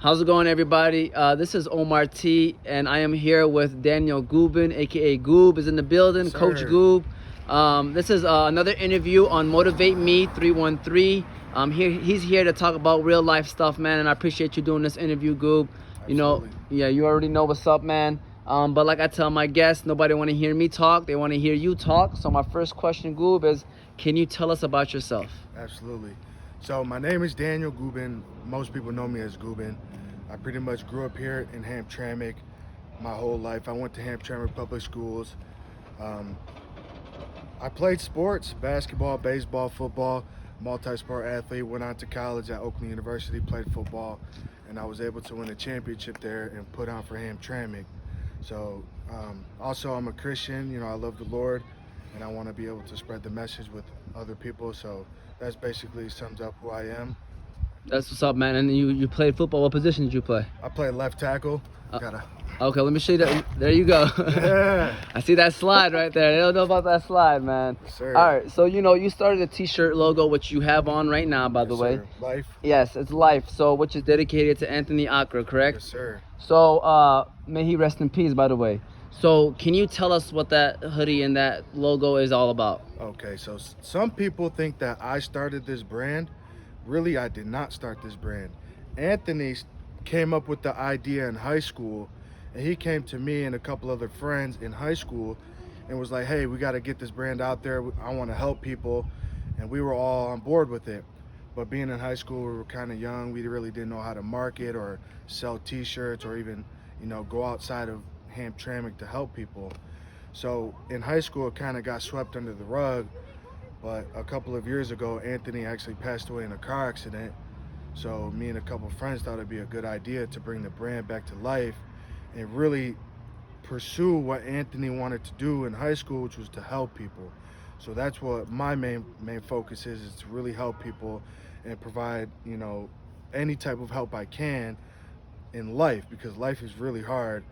How's it going, everybody? This is Omar T, and I am here with Daniel Gubin, aka Goob, is in the building. Yes, Coach sir. Goob. This is another interview on MotivateMe313. He's here to talk about real life stuff, man, and I appreciate you doing this interview, Goob. You know, Absolutely. yeah, you already know what's up, man. But like I tell my guests, nobody want to hear me talk; they want to hear you talk. So my first question, Goob, is can you tell us about yourself? Absolutely. So my name is Daniel Gubin. Most people know me as Gubin. I pretty much grew up here in Hamtramck my whole life. I went to Hamtramck public schools. Um, I played sports, basketball, baseball, football, multi-sport athlete. Went on to college at Oakland University, played football, and I was able to win a championship there and put on for Hamtramck. So also I'm a Christian. I love the Lord, and I want to be able to spread the message with other people. So that's basically sums up who I am. That's what's up, man. And you played football. What position did you play? I play left tackle. Okay, let me show you that. There you go. Yeah. I see that slide right there. They don't know about that slide, man. Yes, sir. All right, so you started a t-shirt logo, which you have on right now, by the Yes, way. sir. Life. Yes, it's Life. So which is dedicated to Anthony Akra, correct? Yes, sir. So may he rest in peace, by the way. So can you tell us what that hoodie and that logo is all about? Okay, so some people think that I started this brand. Really, I did not start this brand. Anthony came up with the idea in high school, and he came to me and a couple other friends in high school and was like, hey, we got to get this brand out there. I want to help people. And we were all on board with it. But being in high school, we were kind of young. We really didn't know how to market or sell t-shirts or even, go outside of Hamtramck to help people. So in high school, it kind of got swept under the rug. But a couple of years ago, Anthony actually passed away in a car accident. So me and a couple of friends thought it'd be a good idea to bring the brand back to life and really pursue what Anthony wanted to do in high school, which was to help people. So that's what my main focus is to really help people and provide, any type of help I can in life, because life is really hard.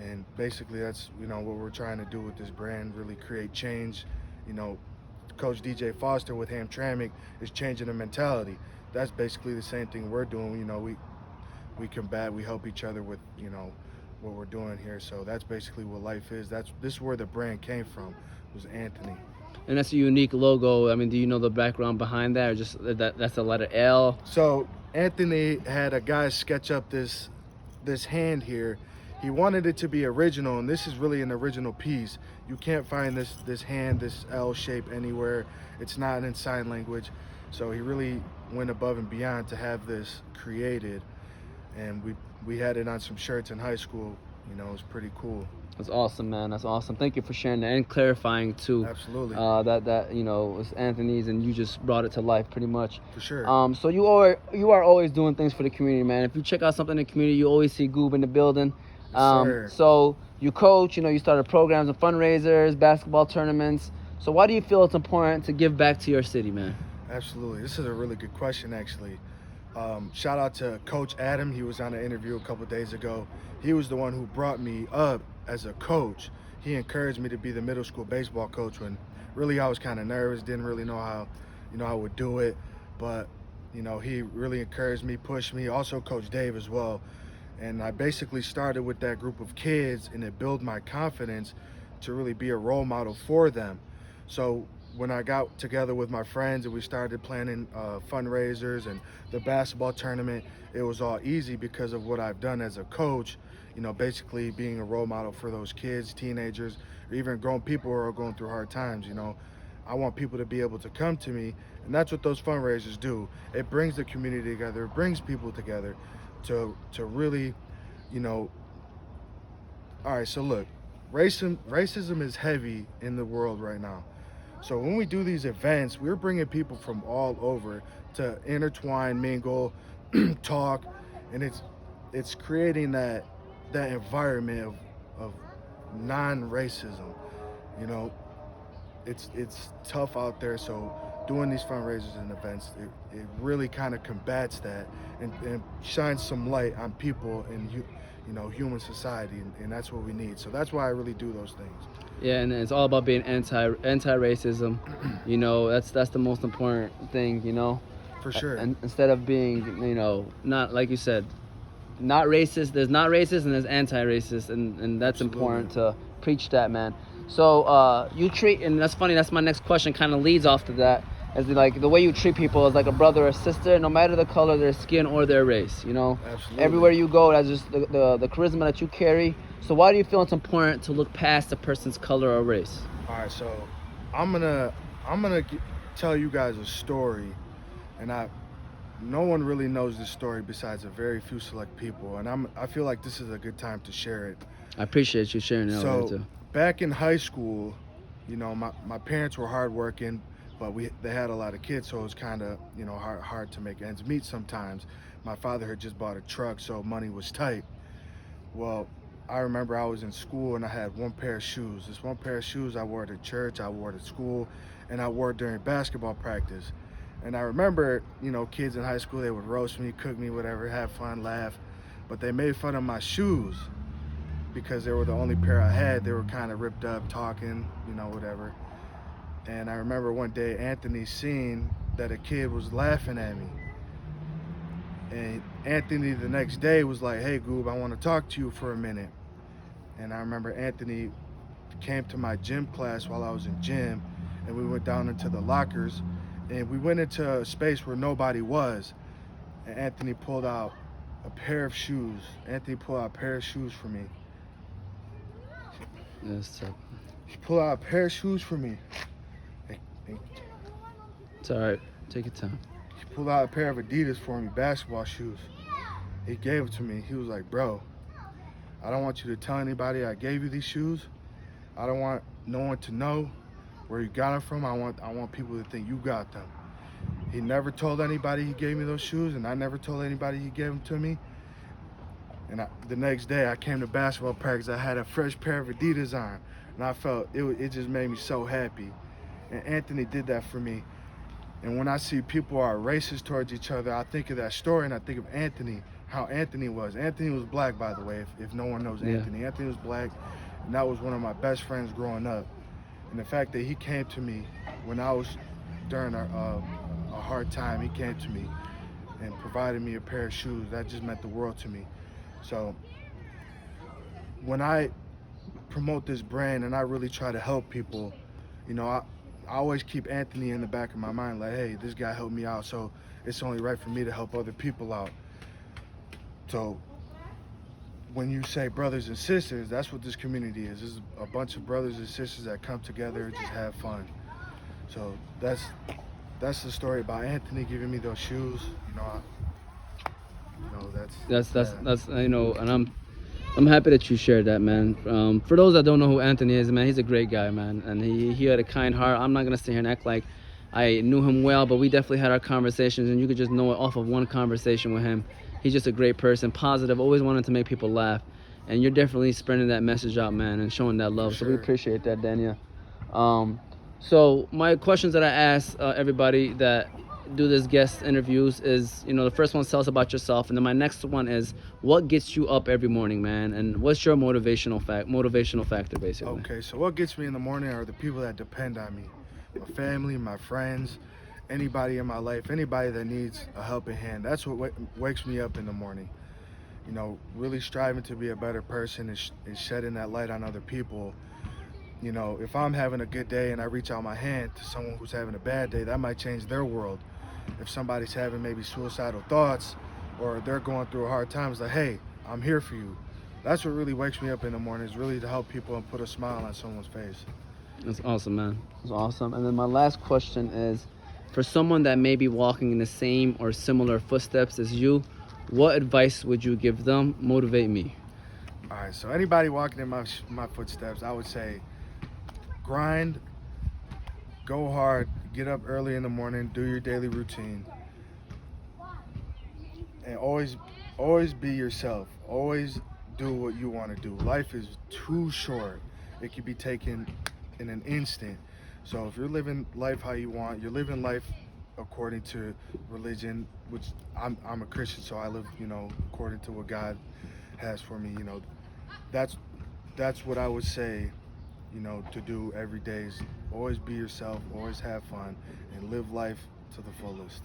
And basically that's, what we're trying to do with this brand, really create change. Coach DJ Foster with Hamtramck is changing the mentality. That's basically the same thing we're doing. We combat, we help each other with, what we're doing here. So that's basically what Life is. This is where the brand came from, was Anthony. And that's a unique logo. I mean, do you know the background behind that, or just that's the letter L? So Anthony had a guy sketch up this hand here. He wanted it to be original, and this is really an original piece. You can't find this hand, this L shape anywhere. It's not in sign language. So he really went above and beyond to have this created, and we had it on some shirts in high school. It was pretty cool. That's awesome, man. That's awesome. Thank you for sharing that and clarifying too. Absolutely. That it's Anthony's, and you just brought it to life, pretty much. For sure. So you are always doing things for the community, man. If you check out something in the community, you always see Goob in the building. Yes, so you coach. You started programs and fundraisers, basketball tournaments. So why do you feel it's important to give back to your city, man? Absolutely. This is a really good question, actually. Shout out to Coach Adam. He was on an interview a couple days ago. He was the one who brought me up as a coach. He encouraged me to be the middle school baseball coach when really I was kind of nervous, didn't really know how, I would do it. But, he really encouraged me, pushed me. Also Coach Dave as well. And I basically started with that group of kids, and it built my confidence to really be a role model for them. So when I got together with my friends and we started planning fundraisers and the basketball tournament, it was all easy because of what I've done as a coach, basically being a role model for those kids, teenagers, or even grown people who are going through hard times. I want people to be able to come to me, and that's what those fundraisers do. It brings the community together, it brings people together to really, all right, so look, racism is heavy in the world right now. So when we do these events, we're bringing people from all over to intertwine, mingle, talk, and it's creating that environment of non-racism. It's tough out there, so doing these fundraisers and events, it really kind of combats that and shines some light on people in human society, and that's what we need. So that's why I really do those things. Yeah, and it's all about being anti-racism. That's the most important thing. For sure. And instead of being, not like you said, not racist. There's not racist and there's anti-racist, and that's important to preach that, man. So you treat, and that's funny. That's my next question. Kind of leads off to that. As like the way you treat people is like a brother or sister, no matter the color of their skin or their race. You know, Absolutely. Everywhere you go, that's just the charisma that you carry. So why do you feel it's important to look past a person's color or race? All right, so I'm gonna tell you guys a story, and no one really knows this story besides a very few select people, and I feel like this is a good time to share it. I appreciate you sharing it. So back in high school, you know, my parents were hardworking, but they had a lot of kids, so it was kind of, you know, hard to make ends meet sometimes. My father had just bought a truck, so money was tight. Well, I remember I was in school and I had one pair of shoes. This one pair of shoes I wore to church, I wore to school, and I wore during basketball practice. And I remember, you know, kids in high school, they would roast me, cook me, whatever, have fun, laugh. But they made fun of my shoes because they were the only pair I had. They were kind of ripped up, talking, you know, whatever. And I remember one day Anthony seen that a kid was laughing at me. And Anthony the next day was like, "Hey, Goob, I want to talk to you for a minute." And I remember Anthony came to my gym class while I was in gym, and we went down into the lockers, and we went into a space where nobody was. And Anthony pulled out a pair of shoes. Anthony pulled out a pair of shoes for me. Yes, He pulled out a pair of shoes for me. it's all right. Take your time. He pulled out a pair of Adidas for me, basketball shoes. He gave it to me. He was like, "Bro, I don't want you to tell anybody I gave you these shoes. I don't want no one to know where you got them from. I want people to think you got them." He never told anybody he gave me those shoes, and I never told anybody he gave them to me. And the next day, I came to basketball practice. I had a fresh pair of Adidas on, and I felt it just made me so happy. And Anthony did that for me. And when I see people are racist towards each other, I think of that story, and I think of Anthony, how Anthony was. Anthony was black, by the way, if no one knows Anthony. Anthony was black, and that was one of my best friends growing up. And the fact that he came to me when I was during a hard time, he came to me and provided me a pair of shoes. That just meant the world to me. So when I promote this brand and I really try to help people, you know, I always keep Anthony in the back of my mind, like, hey, this guy helped me out, so it's only right for me to help other people out. So when you say brothers and sisters, that's what this community is. This is a bunch of brothers and sisters that come together and just have fun. So that's the story about Anthony giving me those shoes. That's you know, and I'm happy that you shared that, man. For those that don't know who Anthony is, man, he's a great guy, man, and he had a kind heart. I'm not gonna sit here and act like I knew him well, but we definitely had our conversations, and you could just know it off of one conversation with him. He's just a great person, positive, always wanted to make people laugh, and you're definitely spreading that message out, man, and showing that love. Sure. So we appreciate that, Daniel. So my questions that I ask everybody that do this guest interviews is, you know, the first one, tell us about yourself, and then my next one is, what gets you up every morning, man, and what's your motivational factor, basically? Okay, so what gets me in the morning are the people that depend on me, my family, my friends, anybody in my life, anybody that needs a helping hand. That's what wakes me up in the morning. You know, really striving to be a better person and shedding that light on other people. You know, if I'm having a good day and I reach out my hand to someone who's having a bad day, that might change their world. If somebody's having maybe suicidal thoughts or they're going through a hard time, it's like, hey, I'm here for you. That's what really wakes me up in the morning, is really to help people and put a smile on someone's face. That's awesome, man. That's awesome. And then my last question is, for someone that may be walking in the same or similar footsteps as you, what advice would you give them? Motivate me. All right, so anybody walking in my footsteps, I would say grind, go hard, get up early in the morning, do your daily routine, and always be yourself. Always do what you want to do. Life is too short. It can be taken in an instant. So if you're living life how you want, you're living life according to religion, which I'm a Christian, so I live, you know, according to what God has for me. You know, that's what I would say, you know, to do every day, is always be yourself, always have fun, and live life to the fullest.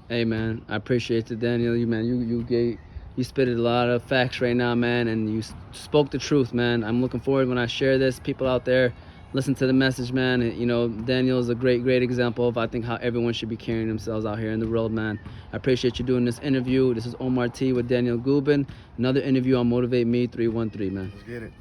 Hey, man, I appreciate it, Daniel. You You spitted a lot of facts right now, man, and you spoke the truth, man. I'm looking forward when I share this. People out there, listen to the message, man. And, you know, Daniel is a great example of, I think, how everyone should be carrying themselves out here in the world, man. I appreciate you doing this interview. This is Omar T with Daniel Gubin. Another interview on Motivate Me 313, man. Let's get it.